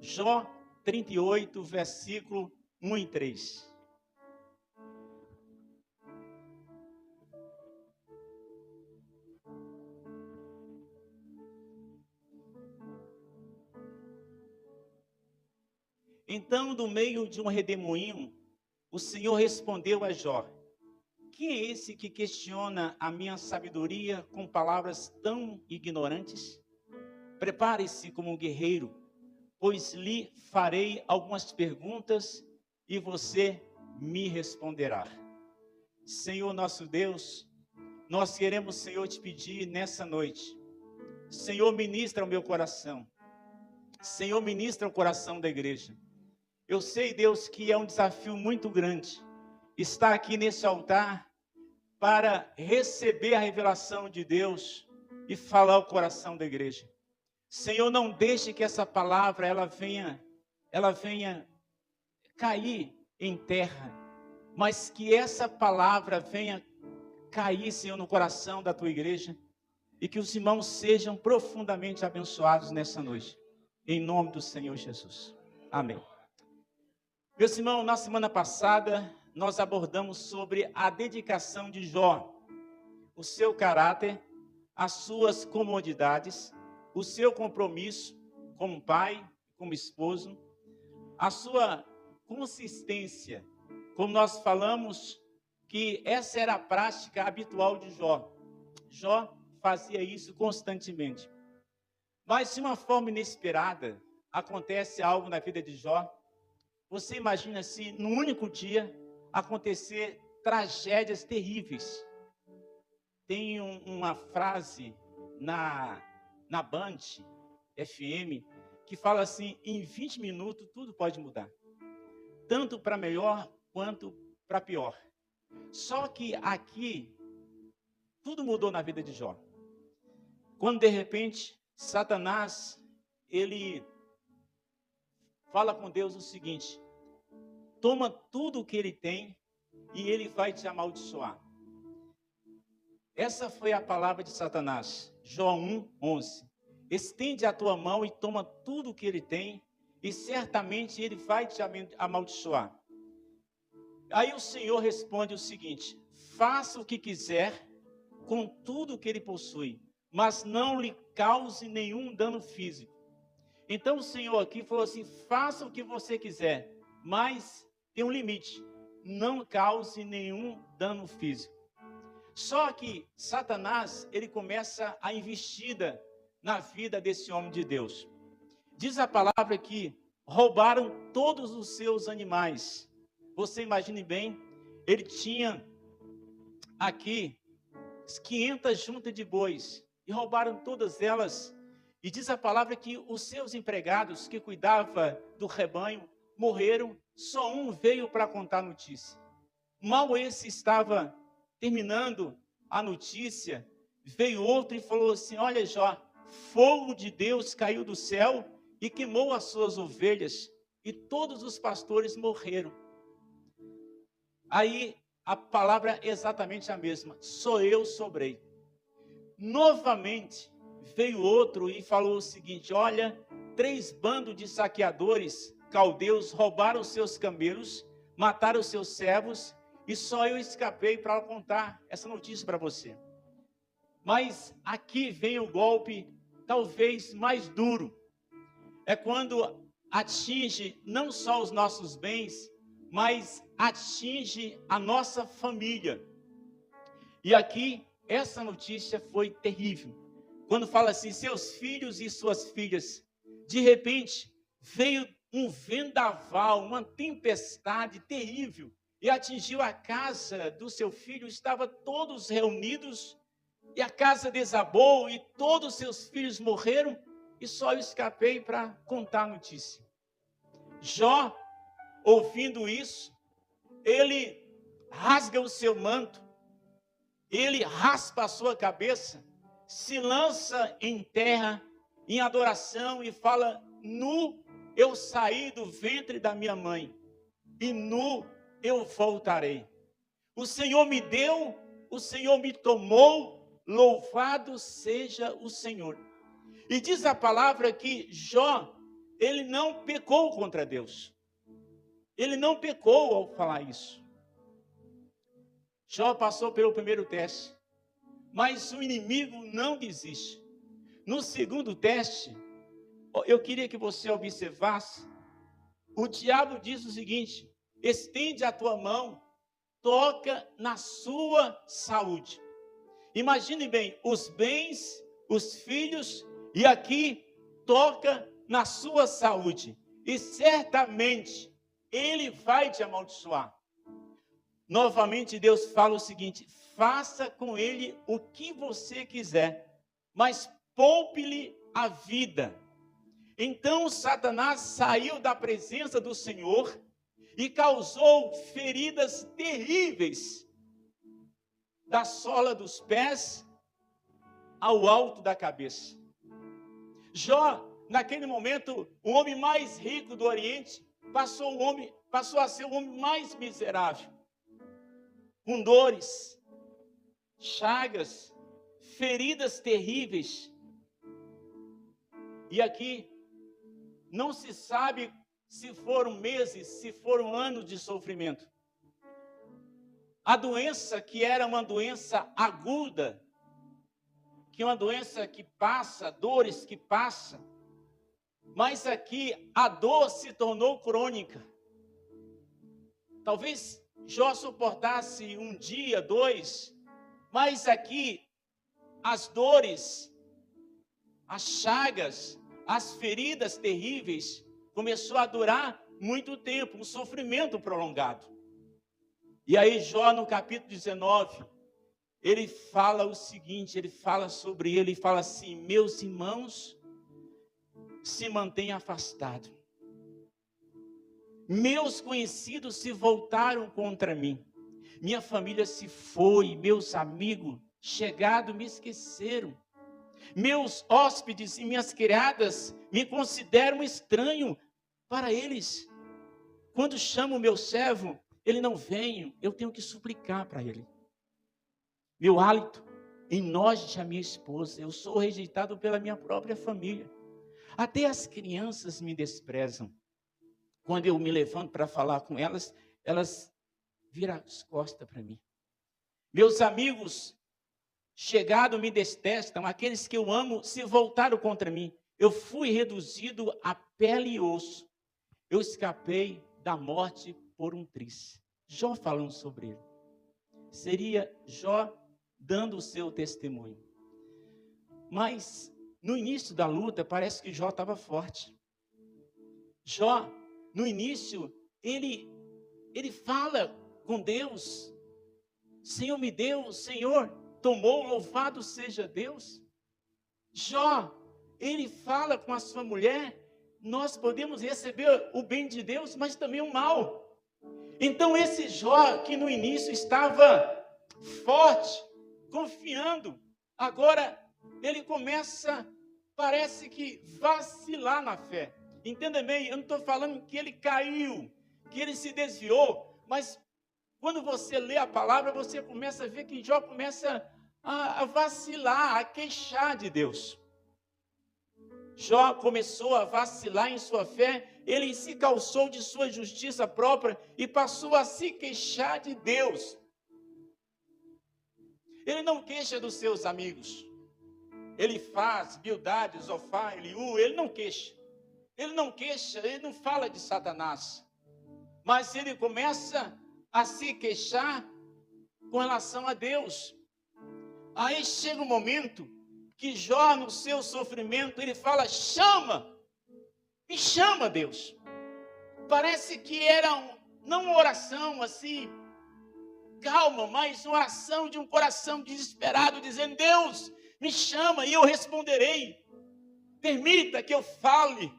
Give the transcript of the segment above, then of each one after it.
Jó 38, versículo 1 e 3. Então, do meio de um redemoinho, o Senhor respondeu a Jó: quem é esse que questiona a minha sabedoria com palavras tão ignorantes? Prepare-se como um guerreiro, pois lhe farei algumas perguntas e você me responderá. Senhor nosso Deus, nós queremos, Senhor, te pedir nessa noite. Senhor, ministra o meu coração. Senhor, ministra o coração da igreja. Eu sei, Deus, que é um desafio muito grande estar aqui nesse altar para receber a revelação de Deus e falar ao coração da igreja. Senhor, não deixe que essa palavra ela venha cair em terra, mas que essa palavra venha cair, Senhor, no coração da tua igreja e que os irmãos sejam profundamente abençoados nessa noite. Em nome do Senhor Jesus. Amém. Meus irmãos, na semana passada, nós abordamos sobre a dedicação de Jó, o seu caráter, as suas comodidades, o seu compromisso como pai, como esposo, a sua consistência. Como nós falamos, que essa era a prática habitual de Jó. Jó fazia isso constantemente. Mas de uma forma inesperada, acontece algo na vida de Jó. Você imagina se num único dia acontecer tragédias terríveis. Tem uma frase na Band FM que fala assim: em 20 minutos tudo pode mudar, tanto para melhor quanto para pior. Só que aqui tudo mudou na vida de Jó. Quando de repente Satanás ele fala com Deus o seguinte: toma tudo o que ele tem e ele vai te amaldiçoar. Essa foi a palavra de Satanás. Jó 1:11. Estende a tua mão e toma tudo o que ele tem e certamente ele vai te amaldiçoar. Aí o Senhor responde o seguinte: faça o que quiser com tudo o que ele possui, mas não lhe cause nenhum dano físico. Então o Senhor aqui falou assim: faça o que você quiser, mas tem um limite, não cause nenhum dano físico. Só que Satanás, ele começa a investida na vida desse homem de Deus. Diz a palavra que roubaram todos os seus animais. Você imagine bem, ele tinha aqui 500 juntas de bois e roubaram todas elas. E diz a palavra que os seus empregados que cuidavam do rebanho morreram, só um veio para contar a notícia. Mal esse estava terminando a notícia, veio outro e falou assim: olha, Jó, fogo de Deus caiu do céu e queimou as suas ovelhas e todos os pastores morreram. Aí a palavra é exatamente a mesma: só eu sobrei. Novamente veio outro e falou o seguinte: olha, 3 bandos de saqueadores caldeus roubaram os seus camelos, mataram os seus servos, e só eu escapei para contar essa notícia para você. Mas aqui vem o golpe talvez mais duro. É quando atinge não só os nossos bens, mas atinge a nossa família. E aqui, essa notícia foi terrível. Quando fala assim: seus filhos e suas filhas, de repente, veio um vendaval, uma tempestade terrível, e atingiu a casa do seu filho. Estavam todos reunidos, e a casa desabou, e todos seus filhos morreram, e só eu escapei para contar a notícia. Jó, ouvindo isso, ele rasga o seu manto, ele raspa a sua cabeça, se lança em terra, em adoração, e fala: nu eu saí do ventre da minha mãe, e nu eu voltarei. O Senhor me deu, o Senhor me tomou, louvado seja o Senhor. E diz a palavra que Jó, ele não pecou contra Deus. Ele não pecou ao falar isso. Jó passou pelo primeiro teste, mas o inimigo não desiste. No segundo teste, eu queria que você observasse, o diabo diz o seguinte: estende a tua mão, toca na sua saúde. Imagine bem, os bens, os filhos, e aqui toca na sua saúde. E certamente ele vai te amaldiçoar. Novamente Deus fala o seguinte: faça com ele o que você quiser, mas poupe-lhe a vida. Então Satanás saiu da presença do Senhor e causou feridas terríveis, da sola dos pés ao alto da cabeça. Jó, naquele momento, o homem mais rico do Oriente, passou a ser o homem mais miserável, com dores, chagas, feridas terríveis. E aqui não se sabe se foram meses, se foram anos de sofrimento. A doença, que era uma doença aguda, que é uma doença que passa, dores que passam, mas aqui a dor se tornou crônica. Talvez Jó suportasse um dia, dois, mas aqui as dores, as chagas, as feridas terríveis começou a durar muito tempo, um sofrimento prolongado. E aí Jó, no capítulo 19, ele fala o seguinte, ele fala sobre ele, fala assim: meus irmãos se mantêm afastados, meus conhecidos se voltaram contra mim, minha família se foi, meus amigos chegados me esqueceram, meus hóspedes e minhas criadas me consideram estranho para eles. Quando chamo o meu servo, ele não vem, eu tenho que suplicar para ele. Meu hálito enoja a minha esposa, eu sou rejeitado pela minha própria família. Até as crianças me desprezam. Quando eu me levanto para falar com elas, elas viram as costas para mim. Meus amigos chegados me detestam, aqueles que eu amo se voltaram contra mim. Eu fui reduzido a pele e osso. Eu escapei da morte por um triz. Jó falando sobre ele. Seria Jó dando o seu testemunho. Mas no início da luta parece que Jó estava forte. Jó, no início, ele fala com Deus: Senhor me deu, Senhor tomou, louvado seja Deus. Jó, ele fala com a sua mulher: nós podemos receber o bem de Deus, mas também o mal. Então esse Jó, que no início estava forte, confiando, agora ele começa, parece que vacilar na fé. Entenda bem, eu não estou falando que ele caiu, que ele se desviou, mas quando você lê a palavra, você começa a ver que Jó começa a vacilar, a queixar de Deus. Jó começou a vacilar em sua fé, ele se calçou de sua justiça própria e passou a se queixar de Deus. Ele não queixa dos seus amigos. Ele faz Bildade, Zofar, Eliú, ele não queixa. Ele não queixa, ele não fala de Satanás. Mas ele começa a se queixar com relação a Deus. Aí chega um momento que Jó, no seu sofrimento, ele fala: me chama, Deus. Parece que era não uma oração assim, calma, mas uma oração de um coração desesperado, dizendo: Deus, me chama e eu responderei. Permita que eu fale.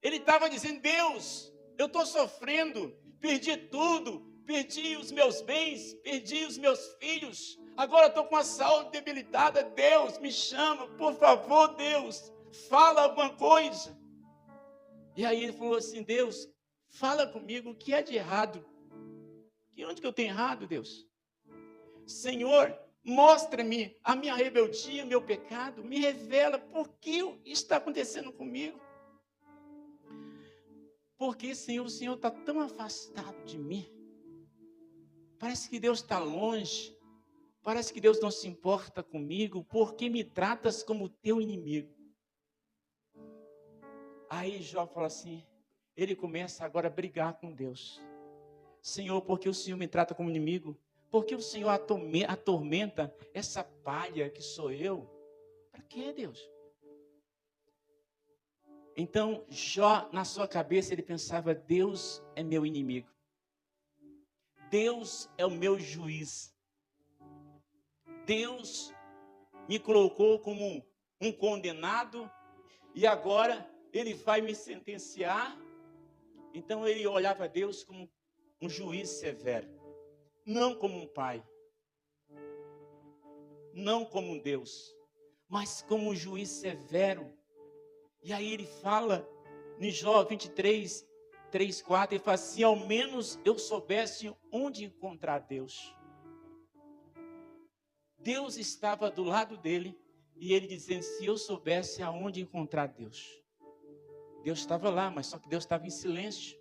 Ele estava dizendo: Deus, eu estou sofrendo, perdi tudo, perdi os meus bens, perdi os meus filhos, agora estou com a saúde debilitada. Deus, me chama, por favor, Deus, fala alguma coisa. E aí ele falou assim: Deus, fala comigo, o que é de errado? E onde que eu tenho errado, Deus? Senhor, mostra-me a minha rebeldia, meu pecado, me revela por que está acontecendo comigo. Porque, Senhor, o Senhor está tão afastado de mim. Parece que Deus está longe. Parece que Deus não se importa comigo. Por que me tratas como teu inimigo? Aí Jó fala assim, ele começa agora a brigar com Deus. Senhor, por que o Senhor me trata como inimigo? Por que o Senhor atormenta essa palha que sou eu? Para que, Deus? Então, Jó, na sua cabeça, ele pensava, Deus é meu inimigo. Deus é o meu juiz. Deus me colocou como um condenado e agora ele vai me sentenciar. Então ele olhava a Deus como um juiz severo, não como um pai, não como um Deus, mas como um juiz severo. E aí ele fala, em Jó 23, 3, 4, ele fala assim, ao menos eu soubesse onde encontrar Deus. Deus estava do lado dele, e ele dizendo, se eu soubesse aonde encontrar Deus. Deus estava lá, mas só que Deus estava em silêncio.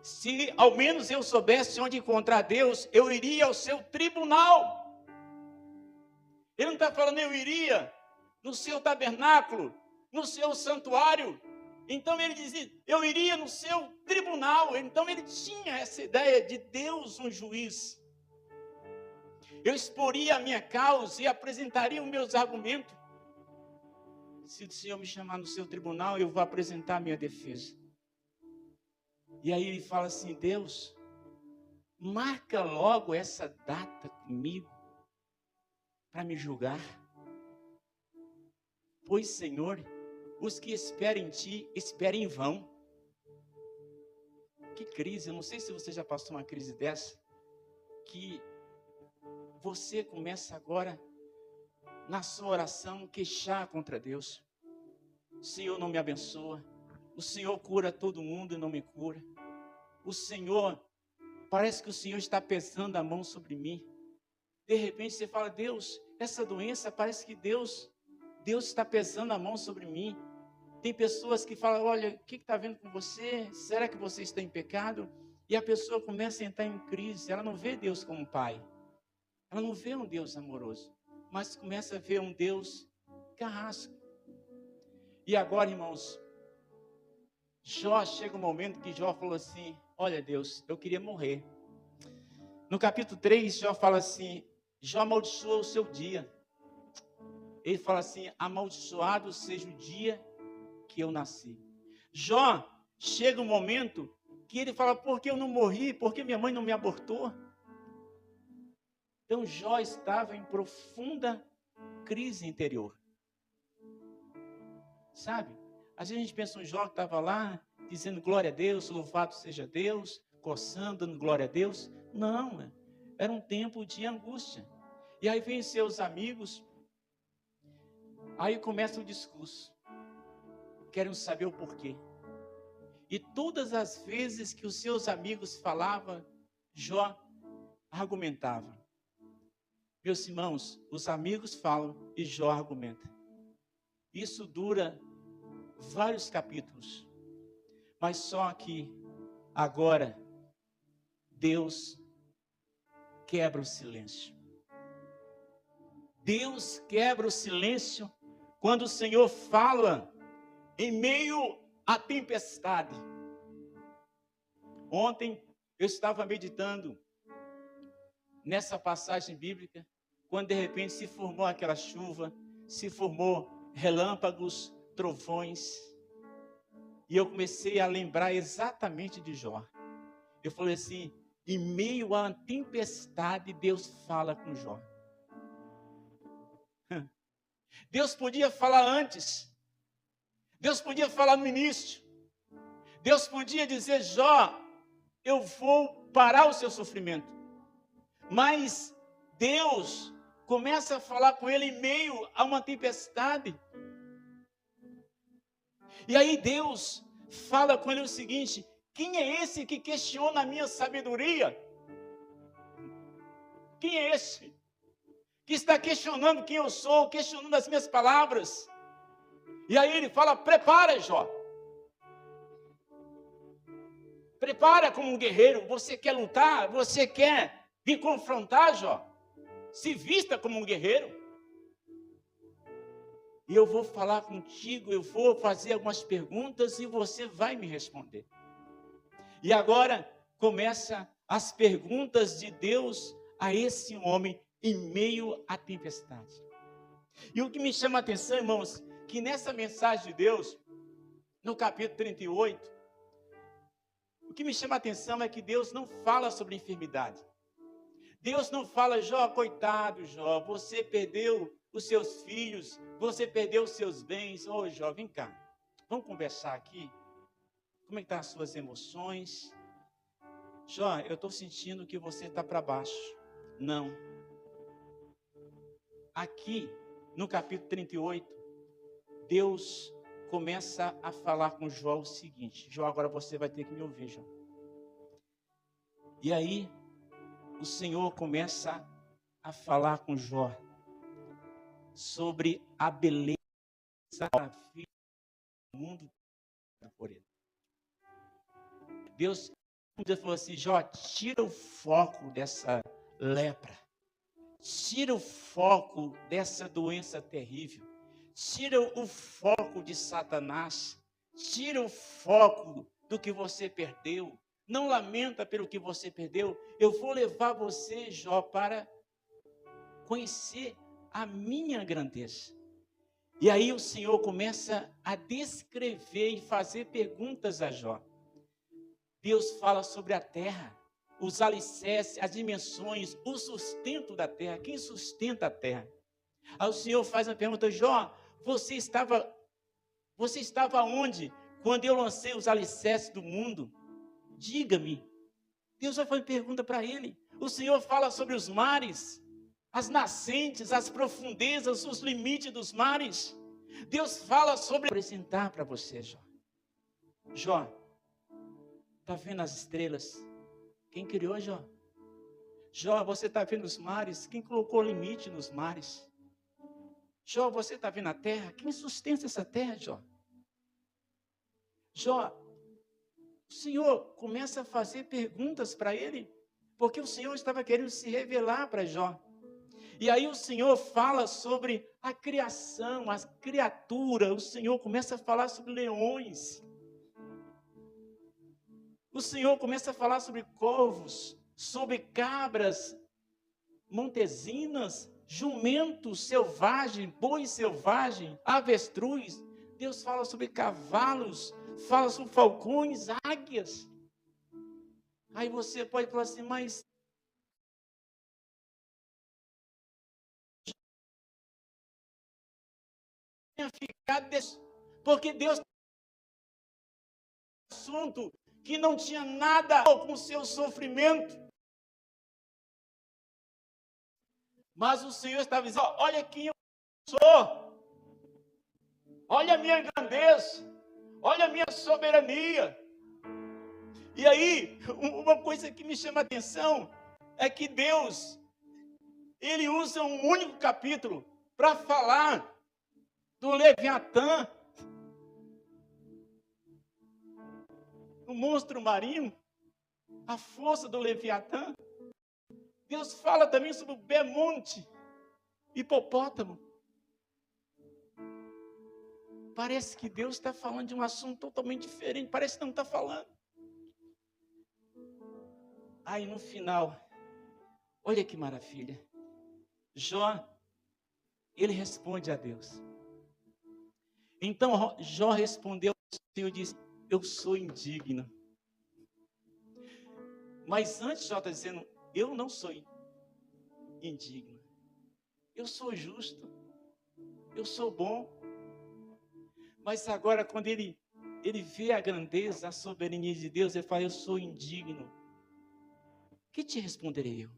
Se ao menos eu soubesse onde encontrar Deus, eu iria ao seu tribunal. Ele não está falando, eu iria no seu tabernáculo, no seu santuário. Então ele dizia, eu iria no seu tribunal. Então ele tinha essa ideia de Deus, um juiz. Eu exporia a minha causa e apresentaria os meus argumentos. Se o Senhor me chamar no seu tribunal, eu vou apresentar a minha defesa. E aí ele fala assim, Deus, marca logo essa data comigo para me julgar. Pois, Senhor, os que esperam em Ti, esperem em vão. Que crise, eu não sei se você já passou uma crise dessa, que você começa agora, na sua oração, queixar contra Deus. O Senhor não me abençoa. O Senhor cura todo mundo e não me cura. O Senhor, parece que o Senhor está pesando a mão sobre mim. De repente você fala, Deus, essa doença parece que Deus está pesando a mão sobre mim. Tem pessoas que falam, olha, o que está vendo com você? Será que você está em pecado? E a pessoa começa a entrar em crise. Ela não vê Deus como pai. Ela não vê um Deus amoroso. Mas começa a ver um Deus carrasco. E agora, irmãos, Jó, chega um momento que Jó falou assim, olha Deus, eu queria morrer. No capítulo 3, Jó fala assim, Jó amaldiçoou o seu dia. Ele fala assim, amaldiçoado seja o dia que eu nasci. Jó, chega um momento que ele fala, por que eu não morri? Por que minha mãe não me abortou? Então Jó estava em profunda crise interior. Sabe? Às vezes a gente pensa um Jó que estava lá, dizendo glória a Deus, louvado seja Deus, coçando, dando glória a Deus. Não, era um tempo de angústia. E aí vem seus amigos, aí começa o discurso. Querem saber o porquê. E todas as vezes que os seus amigos falavam, Jó argumentava. Meus irmãos, os amigos falam e Jó argumenta. Isso dura vários capítulos. Mas só que agora Deus quebra o silêncio. Deus quebra o silêncio quando o Senhor fala em meio à tempestade. Ontem eu estava meditando nessa passagem bíblica, quando de repente se formou aquela chuva, se formou relâmpagos, trovões, e eu comecei a lembrar exatamente de Jó. Eu falei assim, em meio à tempestade, Deus fala com Jó. Deus podia falar antes, Deus podia falar no início, Deus podia dizer, Jó, eu vou parar o seu sofrimento. Mas Deus começa a falar com ele em meio a uma tempestade. E aí Deus fala com ele o seguinte, quem é esse que questiona a minha sabedoria? Quem é esse que está questionando quem eu sou, questionando as minhas palavras? E aí ele fala, prepara, Jó. Prepara como um guerreiro. Você quer lutar? Você quer me confrontar, Jó? Se vista como um guerreiro. E eu vou falar contigo, eu vou fazer algumas perguntas e você vai me responder. E agora começa as perguntas de Deus a esse homem em meio à tempestade. E o que me chama a atenção, irmãos, que nessa mensagem de Deus, no capítulo 38, o que me chama a atenção é que Deus não fala sobre enfermidade. Deus não fala, Jó, coitado, Jó, você perdeu os seus filhos, você perdeu os seus bens. Ô, Jó, vem cá, vamos conversar aqui. Como é que estão as suas emoções? Jó, eu estou sentindo que você está para baixo. Não. Aqui, no capítulo 38, Deus começa a falar com Jó o seguinte. Jó, agora você vai ter que me ouvir, Jó. E aí, o Senhor começa a falar com Jó sobre a beleza da vida do mundo por ele. Deus falou assim, Jó, tira o foco dessa lepra. Tira o foco dessa doença terrível. Tira o foco de Satanás. Tira o foco do que você perdeu. Não lamenta pelo que você perdeu. Eu vou levar você, Jó, para conhecer a minha grandeza. E aí o Senhor começa a descrever e fazer perguntas a Jó. Deus fala sobre a terra, os alicerces, as dimensões, o sustento da terra. Quem sustenta a terra? Aí o Senhor faz a pergunta, Jó, você estava onde quando eu lancei os alicerces do mundo? Diga-me. Deus vai fazer pergunta para ele. O Senhor fala sobre os mares, as nascentes, as profundezas, os limites dos mares. Deus fala sobre... Vou apresentar para você, Jó. Jó, está vendo as estrelas? Quem criou, Jó? Jó, você está vendo os mares? Quem colocou limite nos mares? Jó, você está vendo a terra? Quem sustenta essa terra, Jó? Jó, o Senhor começa a fazer perguntas para ele, porque o Senhor estava querendo se revelar para Jó. E aí o Senhor fala sobre a criação, a criatura. O Senhor começa a falar sobre leões. O Senhor começa a falar sobre corvos, sobre cabras, montesinas, jumentos selvagens, bois selvagens, avestruz. Deus fala sobre cavalos, fala sobre falcões, águias. Aí você pode falar assim, mas tinha ficado porque Deus assunto que não tinha nada a ver com o seu sofrimento. Mas o Senhor estava dizendo, olha quem eu sou. Olha a minha grandeza. Olha a minha soberania. E aí, uma coisa que me chama a atenção é que Deus, Ele usa um único capítulo para falar do Leviatã, o monstro marinho, a força do Leviatã. Deus fala também sobre o Bemonte, hipopótamo. Parece que Deus está falando de um assunto totalmente diferente, parece que não está falando. Aí no final, olha que maravilha, Jó, ele responde a Deus. Então Jó respondeu ao Senhor e disse, eu sou indigno. Mas antes Jó está dizendo, eu não sou indigno. Eu sou justo. Eu sou bom. Mas agora quando ele vê a grandeza, a soberania de Deus, ele fala, eu sou indigno. Que te responderei eu?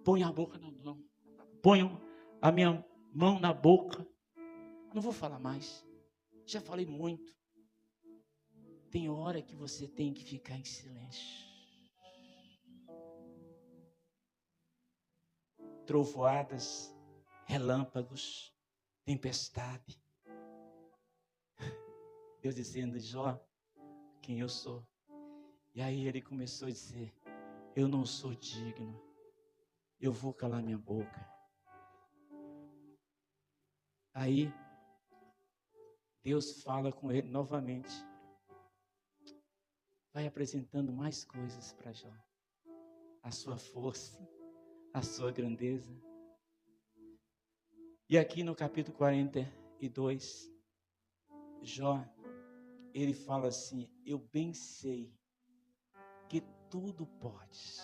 Põe a boca na mão. Ponho a minha mão na boca. Não vou falar mais. Já falei muito. Tem hora que você tem que ficar em silêncio. Trovoadas, relâmpagos, tempestade. Deus dizendo, Jó, quem eu sou. E aí ele começou a dizer: eu não sou digno, eu vou calar minha boca. Aí Deus fala com ele novamente, vai apresentando mais coisas para Jó, a sua força, a sua grandeza. E aqui no capítulo 42, Jó, ele fala assim: eu bem sei que tudo podes,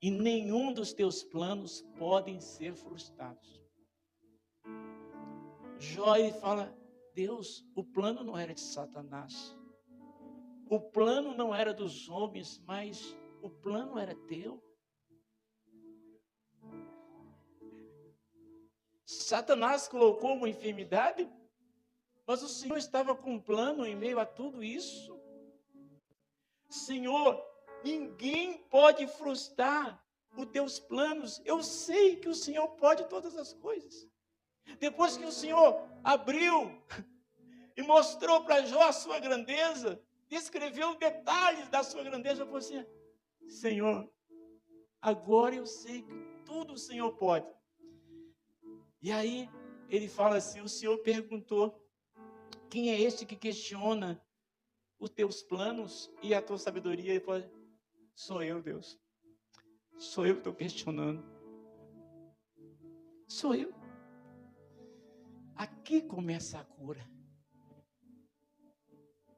e nenhum dos teus planos podem ser frustrados. Jó, ele fala: Deus, o plano não era de Satanás, o plano não era dos homens, mas o plano era teu. Satanás colocou uma enfermidade, mas o Senhor estava com um plano em meio a tudo isso. Senhor, ninguém pode frustrar os teus planos. Eu sei que o Senhor pode todas as coisas. Depois que o Senhor abriu e mostrou para Jó a sua grandeza, descreveu detalhes da sua grandeza, eu falei assim: Senhor, agora eu sei que tudo o Senhor pode. E aí ele fala assim: o Senhor perguntou, quem é este que questiona os teus planos e a tua sabedoria? Ele fala: sou eu, Deus. Sou eu que estou questionando. Sou eu. Aqui começa a cura.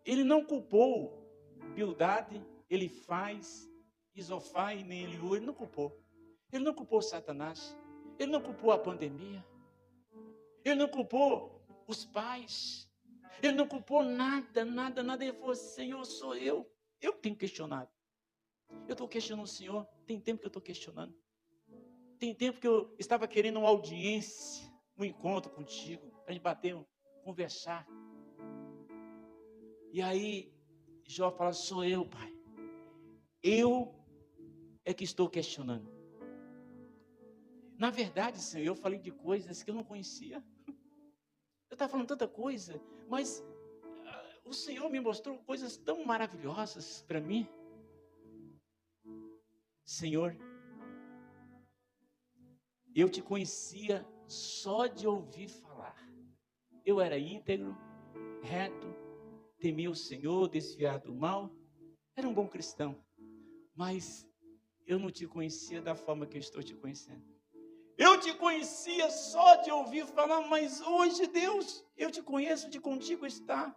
Ele não culpou Bildade, Elifaz, Isofai, nem Eliú. Ele não culpou. Ele não culpou Satanás. Ele não culpou a pandemia. Ele não culpou os pais. Ele não culpou nada. Ele falou: Senhor, sou eu. Eu que tenho questionado. Eu estou questionando o Senhor. Tem tempo que eu estou questionando. Tem tempo que eu estava querendo uma audiência, um encontro contigo, para a gente bater, conversar. E aí Jó fala: sou eu, Pai. Eu é que estou questionando. Na verdade, Senhor, eu falei de coisas que eu não conhecia. Eu estava falando tanta coisa, mas o Senhor me mostrou coisas tão maravilhosas para mim. Senhor, eu te conhecia só de ouvir falar. Eu era íntegro, reto, temia o Senhor, desviado do mal. Era um bom cristão, mas eu não te conhecia da forma que eu estou te conhecendo. Eu te conhecia só de ouvir falar, mas hoje, Deus, eu te conheço de contigo estar.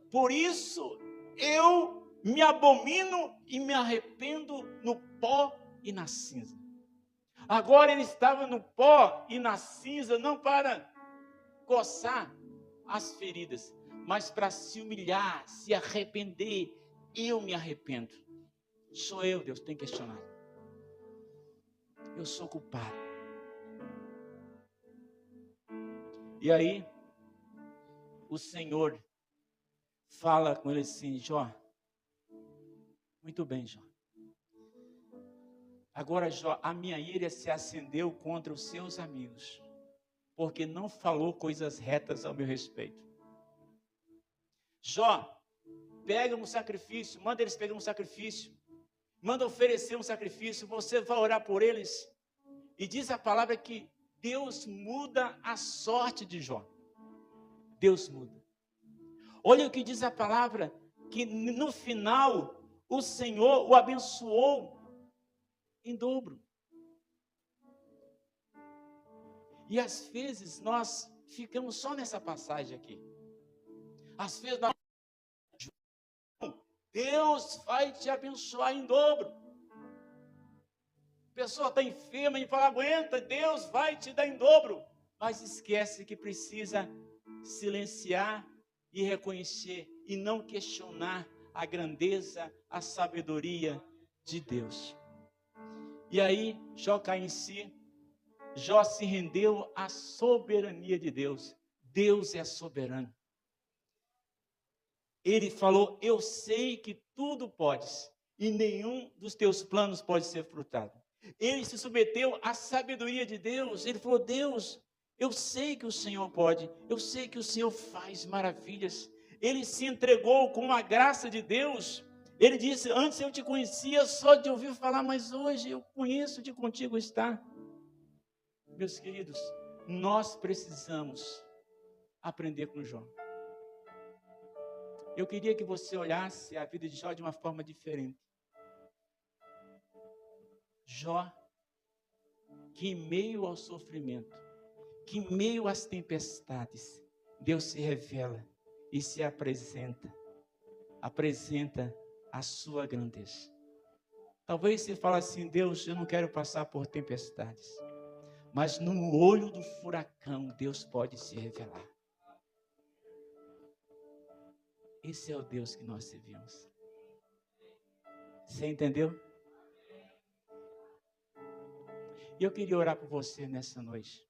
Por isso, eu me abomino e me arrependo no pó e na cinza. Agora ele estava no pó e na cinza, não para coçar as feridas, mas para se humilhar, se arrepender. Eu me arrependo. Sou eu, Deus, tem questionado. Eu sou culpado. E aí, o Senhor fala com ele assim: Jó, muito bem, Jó. Agora, Jó, a minha ira se acendeu contra os seus amigos, porque não falou coisas retas ao meu respeito. Jó, pega um sacrifício, manda eles pegar um sacrifício, manda oferecer um sacrifício, você vai orar por eles. E diz a palavra que Deus muda a sorte de Jó. Deus muda. Olha o que diz a palavra, que no final o Senhor o abençoou em dobro. E às vezes nós ficamos só nessa passagem aqui. Às vezes nós... Deus vai te abençoar em dobro. A pessoa está enferma e fala: aguenta, Deus vai te dar em dobro. Mas esquece que precisa silenciar e reconhecer e não questionar a grandeza, a sabedoria de Deus. E aí Jó cai em si. Jó se rendeu à soberania de Deus. Deus é soberano. Ele falou: eu sei que tudo podes e nenhum dos teus planos pode ser frustrado. Ele se submeteu à sabedoria de Deus. Ele falou: Deus, Eu sei que o Senhor pode, eu sei que o Senhor faz maravilhas. Ele se entregou com a graça de Deus. Ele disse, antes eu te conhecia só de ouvir falar, mas hoje eu conheço de contigo estar. Meus queridos, nós precisamos aprender com Jó. Eu queria que você olhasse a vida de Jó de uma forma diferente. Jó, que em meio ao sofrimento, que em meio às tempestades, Deus se revela e se apresenta a sua grandeza. Talvez você fale assim, Deus, eu não quero passar por tempestades, mas no olho do furacão, Deus pode se revelar. Esse é o Deus que nós servimos. Você entendeu? E eu queria orar por você nessa noite.